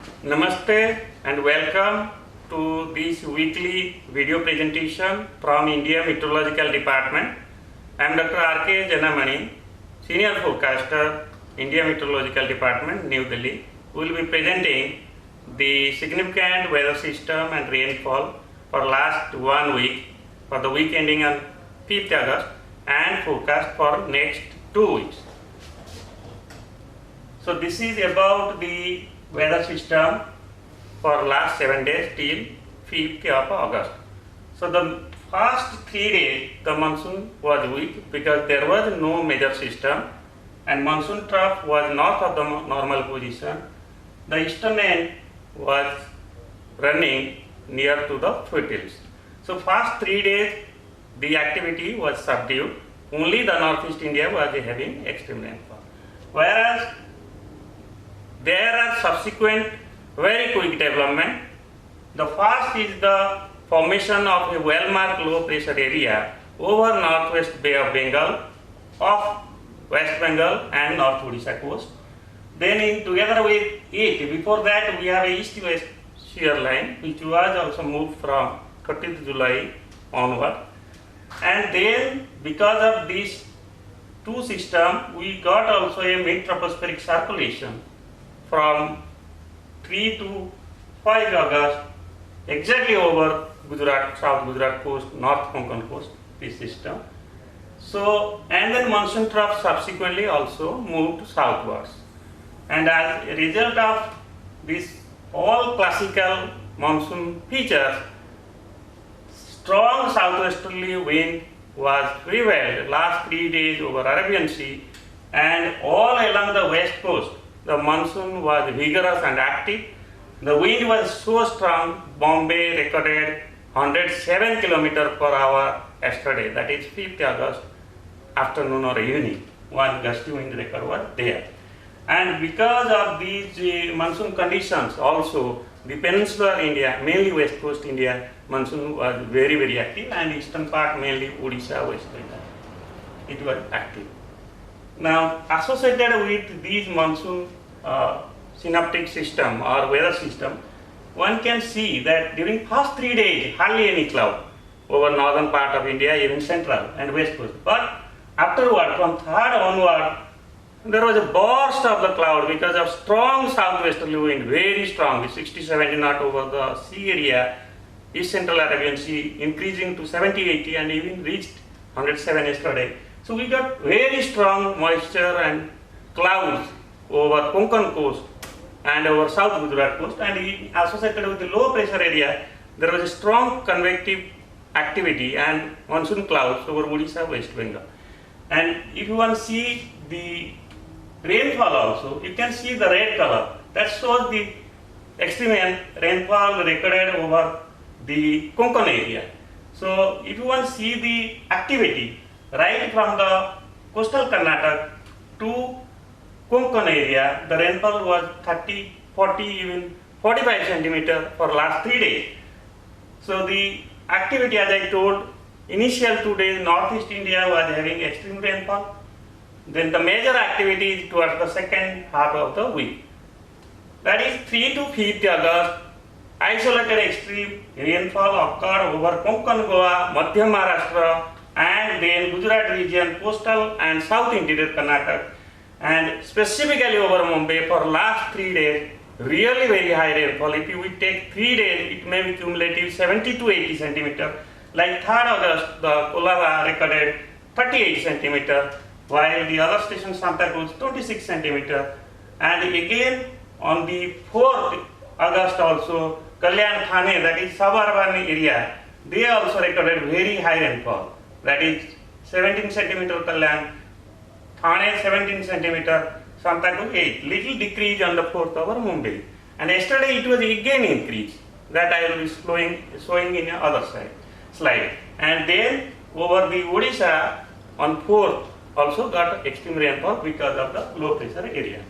Namaste and welcome to this weekly video presentation from India Meteorological Department. I am Dr. R.K. Jenamani, Senior Forecaster, India Meteorological Department, New Delhi. We will be presenting the significant weather system and rainfall for last 1 week for the week ending on 5th August and forecast for next 2 weeks. So this is about the weather system for last 7 days till 5th of August. So the first 3 days the monsoon was weak because there was no major system and monsoon trough was north of the normal position. The eastern end was running near to the foothills. So first 3 days the activity was subdued. Only the northeast India was having extreme rainfall. Whereas there are subsequent very quick development. The first is the formation of a well-marked low pressure area over northwest Bay of Bengal, of West Bengal and North Odisha coast. Then together with it, before that we have a east-west shear line which was also moved from 30th July onward. And then because of these two systems, we got also a mid-tropospheric circulation from 3 to 5 August exactly over Gujarat, South Gujarat coast, North Konkan coast, this system. So, and then monsoon trough subsequently also moved southwards. And as a result of this all classical monsoon features, strong southwesterly wind was prevailed last 3 days over Arabian Sea, and all along the west coast the monsoon was vigorous and active. The wind was so strong, Bombay recorded 107 km per hour yesterday, that is 5th August afternoon or evening. One gusty wind record was there. And because of these monsoon conditions also, the peninsular India, mainly west coast India, monsoon was very active, and eastern part mainly Odisha, West Bengal, it was active. Now, associated with these monsoon synoptic system or weather system, one can see that during first 3 days, hardly any cloud over northern part of India, even central and west coast. But afterward, from 3rd onward, there was a burst of the cloud because of strong southwesterly wind, very strong, 60-70 knot over the sea area, East Central Arabian Sea, increasing to 70-80 and even reached 107 yesterday. So we got very strong moisture and clouds over Konkan coast and over South Gujarat coast, and associated with the low pressure area, there was a strong convective activity and monsoon clouds over Odisha, West Bengal. And if you want to see the rainfall also, you can see the red color. That shows the extreme rainfall recorded over the Konkan area. So if you want to see the activity right from the coastal Karnataka to Konkan area, the rainfall was 30, 40, even 45 centimeter for last 3 days. So the activity, as I told, initial 2 days northeast India was having extreme rainfall. Then the major activity is towards the second half of the week. That is 3 to 5th August, isolated extreme rainfall occurred over Konkan, Goa, Madhya Maharashtra, and then Gujarat region, coastal and south interior Karnataka, and specifically over Mumbai for last 3 days, really very high rainfall. If you take 3 days, it may be cumulative 70 to 80 centimeter. Like 3rd August, the Kolaba recorded 38 centimeter, while the other station Santa Cruz 26 centimeter. And again on the 4th August also, Kalyan Thane, that is suburban area, they also recorded very high rainfall. That is 17 centimeter Kalyan, Thane 17 centimeter, Santa Cruz 8. Little decrease on the 4th over Mumbai. And yesterday it was again increase. That I will be showing in the other slide. And then over the Odisha on 4th also got extreme rainfall because of the low pressure area.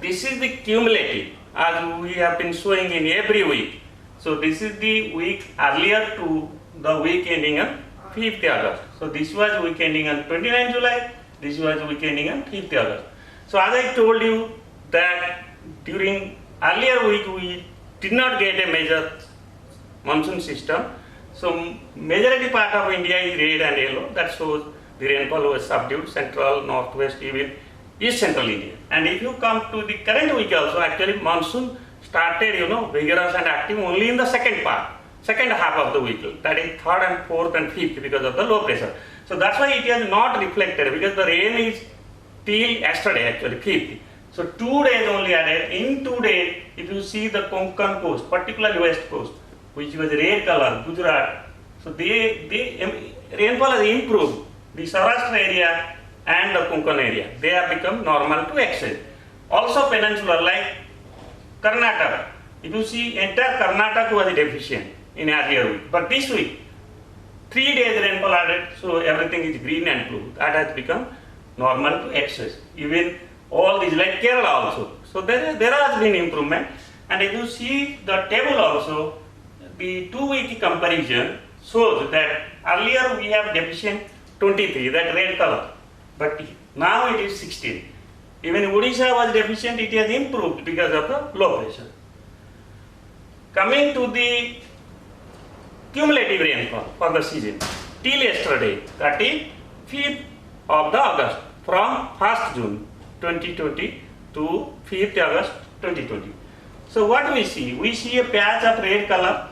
This is the cumulative, as we have been showing in every week. So this is the week earlier to the week ending on 5th August. So this was week ending on 29 July, this was week ending on 5th August. So as I told you that during earlier week we did not get a major monsoon system. So majority part of India is red and yellow. That shows the rainfall was subdued, central, northwest, even east central India. And if you come to the current week also, actually monsoon started, vigorous and active only in the second half of the week. That is third and fourth and fifth because of the low pressure. So that's why it is not reflected, because the rain is till yesterday actually, fifth. So 2 days only added. In 2 days, if you see the Konkan coast, particularly west coast, which was red color, Gujarat, so rainfall has improved. The Saurashtra area and the Konkan area, they have become normal to excess. Also peninsular like Karnataka, if you see entire Karnataka was deficient in earlier week, but this week 3 days rainfall added, so everything is green and blue. That has become normal to excess. Even all these like Kerala also. So there has been improvement. And if you see the table also, the 2 week comparison shows that earlier we have deficient 23, that red color, but now it is 16. Even Odisha was deficient, it has improved because of the low pressure. Coming to the cumulative rainfall for the season, till yesterday, that is 5th of the August, from 1st June 2020 to 5th August 2020. So what we see? We see a patch of red color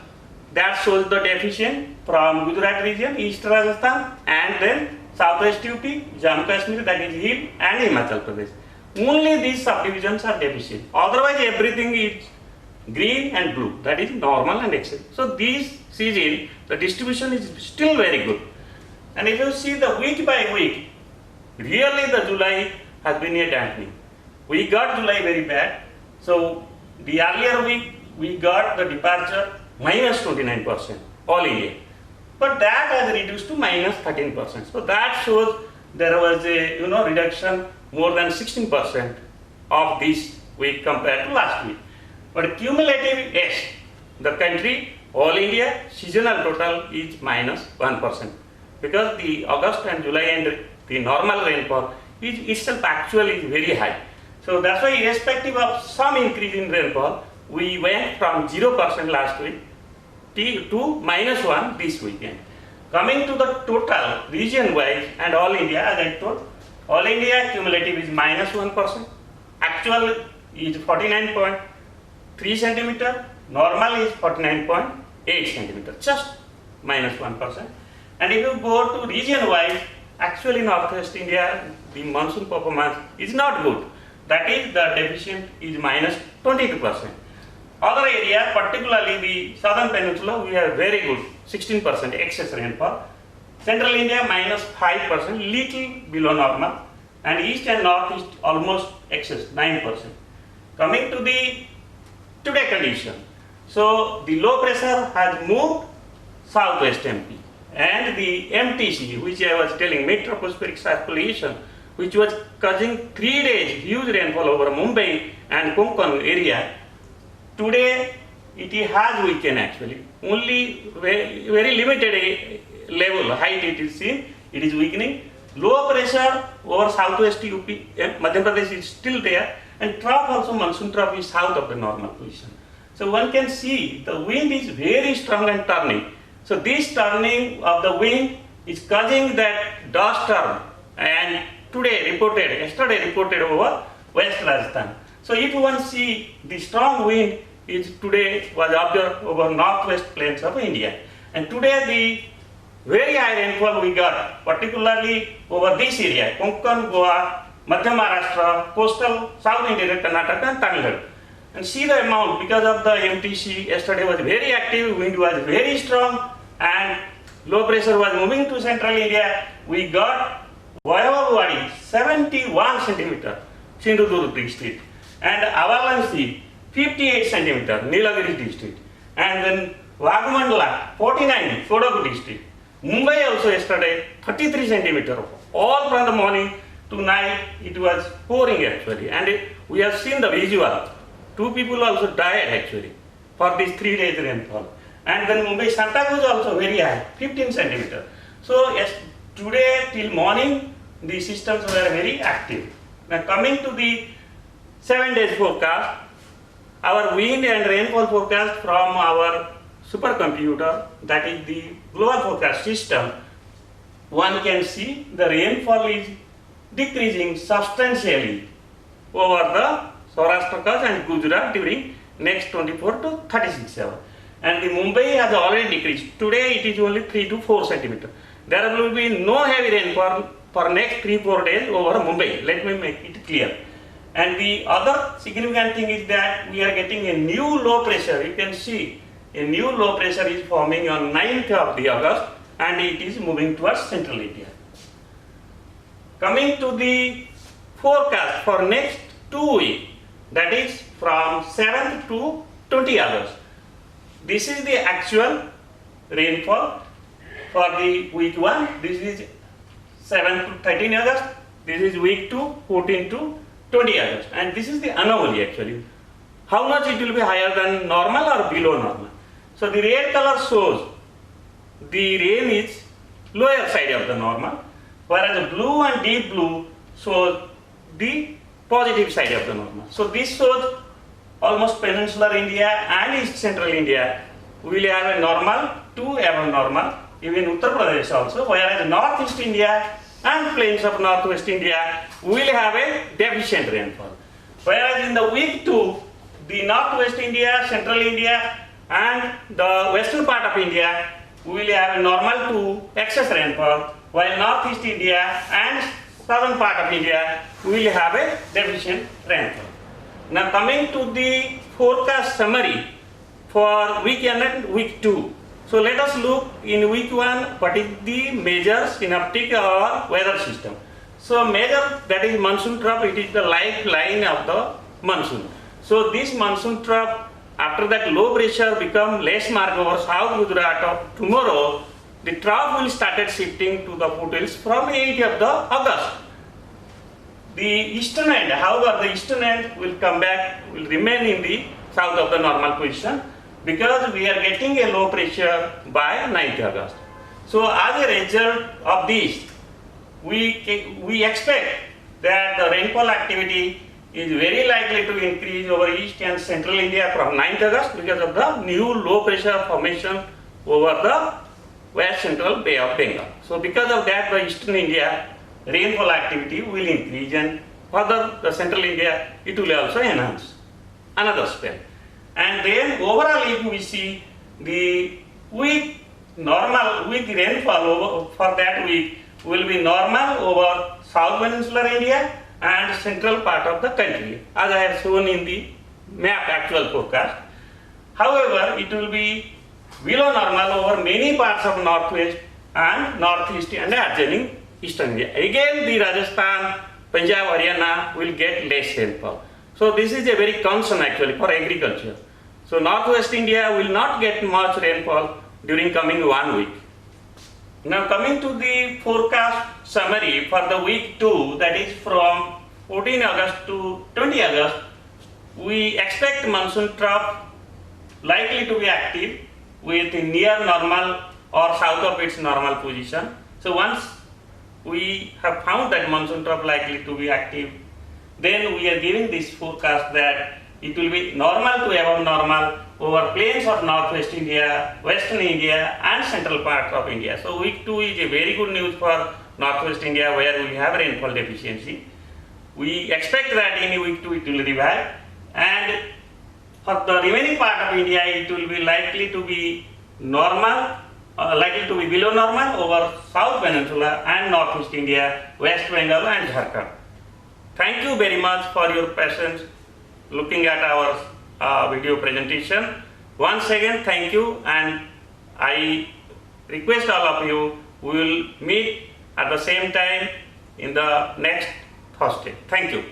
that shows the deficient from Gujarat region, East Rajasthan, and then Southwest UP, Jammu Kashmir, that is hill, and Himachal Pradesh. Only these subdivisions are deficient. Otherwise everything is green and blue, that is normal and excess. So this season, the distribution is still very good. And if you see the week by week, really the July has been a dampening. We got July very bad. So the earlier week we got the departure minus 29%, all India. But that has reduced to minus 13%. So that shows there was a reduction more than 16% of this week compared to last week. But cumulative, yes, the country, all India, seasonal total is minus 1%. Because the August and July and the normal rainfall is itself actually very high. So that's why irrespective of some increase in rainfall, we went from 0% last week to minus 1 this weekend. Coming to the total region-wise and all India, as I told, all India cumulative is minus 1%, actual is 49.3 centimeter, normal is 49.8 centimeter, just minus 1%. And if you go to region-wise, actually Northwest India, the monsoon performance is not good. That is, the deficient is minus 22%. Other area, particularly the southern peninsula, we have very good 16% excess rainfall. Central India minus 5%, little below normal, and east and northeast almost excess 9%. Coming to the today condition, so the low pressure has moved southwest MP, and the MTC, which I was telling, mid-tropospheric circulation, which was causing 3 days huge rainfall over Mumbai and Konkan area. Today it has weakened actually. Only very limited level, height it is seen, it is weakening. Low pressure over southwest UP, Madhya Pradesh is still there, and trough also, monsoon trough is south of the normal position. So one can see the wind is very strong and turning. So this turning of the wind is causing that dust storm, and yesterday reported over West Rajasthan. So if one see the strong wind is today was observed over northwest plains of India, and today the very high rainfall we got, particularly over this area, Konkan, Goa, Madhya Maharashtra, coastal South India, Karnataka and Tamil Nadu. And see the amount, because of the MTC yesterday was very active, wind was very strong, and low pressure was moving to central India. We got Vayavavadi 71 centimeter, Sindhudurg district, and Avalanche 58 centimeter, Nilagiri district, and then Vagamandala 49, Kodagu district. Mumbai also yesterday 33 centimeter. All from the morning to night it was pouring actually, and we have seen the visual. 2 people also died actually for these 3 days rainfall. And then Mumbai Santa Cruz also very high, 15 centimeter. So yes, today till morning the systems were very active. Now coming to the 7 days forecast, our wind and rainfall forecast from our supercomputer, that is the global forecast system, one can see the rainfall is decreasing substantially over the Saurashtra Kutch and Gujarat during next 24 to 36 hours. And the Mumbai has already decreased. Today it is only 3 to 4 centimeters. There will be no heavy rainfall for next 3-4 days over Mumbai. Let me make it clear. And the other significant thing is that we are getting a new low pressure. You can see a new low pressure is forming on 9th of the August and it is moving towards central India. Coming to the forecast for next 2 weeks, that is from 7th to 20 August. This is the actual rainfall for the week 1. This is 7th to 13 August. This is week 2, 14 to 20 August. And this is the anomaly actually. How much it will be higher than normal or below normal. So the red color shows the rain is lower side of the normal, whereas the blue and deep blue shows the positive side of the normal. So this shows almost peninsular India and east central India will have a normal to above normal, even Uttar Pradesh also, whereas northeast India and plains of northwest India will have a deficient rainfall. Whereas in the week 2, the northwest India, central India and the western part of India will have a normal to excess rainfall, while northeast India and southern part of India will have a deficient rainfall. Now coming to the forecast summary for week 1 and week 2. So let us look in week 1 what is the major synoptic or weather system. So major, that is monsoon trough, it is the lifeline of the monsoon. So this monsoon trough, after that low pressure become less marked over South Gujarat of tomorrow, the trough will start shifting to the foothills from 8th of the August. The eastern end, however, the eastern end will come back, will remain in the south of the normal position because we are getting a low pressure by 9th August. So as a result of this, we expect that the rainfall activity is very likely to increase over east and central India from 9th August because of the new low pressure formation over the west central Bay of Bengal. So because of that, the eastern India rainfall activity will increase and further the central India it will also enhance another spell. And then overall if we see the week rainfall over, for that week will be normal over south peninsular India and central part of the country as I have shown in the map actual forecast. However, it will be below normal over many parts of northwest and northeast and adjoining eastern India. Again the Rajasthan, Punjab, Haryana will get less rainfall. So this is a very concern actually for agriculture. So northwest India will not get much rainfall during coming 1 week. Now coming to the forecast summary for the week 2, that is from 14 August to 20 August, we expect monsoon trough likely to be active with near normal or south of its normal position. So once we have found that monsoon trough likely to be active, then we are giving this forecast that it will be normal to above normal over plains of northwest India, western India and central parts of India. So week 2 is a very good news for northwest India where we have rainfall deficiency. We expect that in week 2 it will revive, and for the remaining part of India it will be likely to be normal, likely to be below normal over South Peninsula and Northeast India, West Bengal and Jharkhand. Thank you very much for your patience looking at our video presentation. Once again thank you, and I request all of you, we will meet at the same time in the next Thursday. Thank you.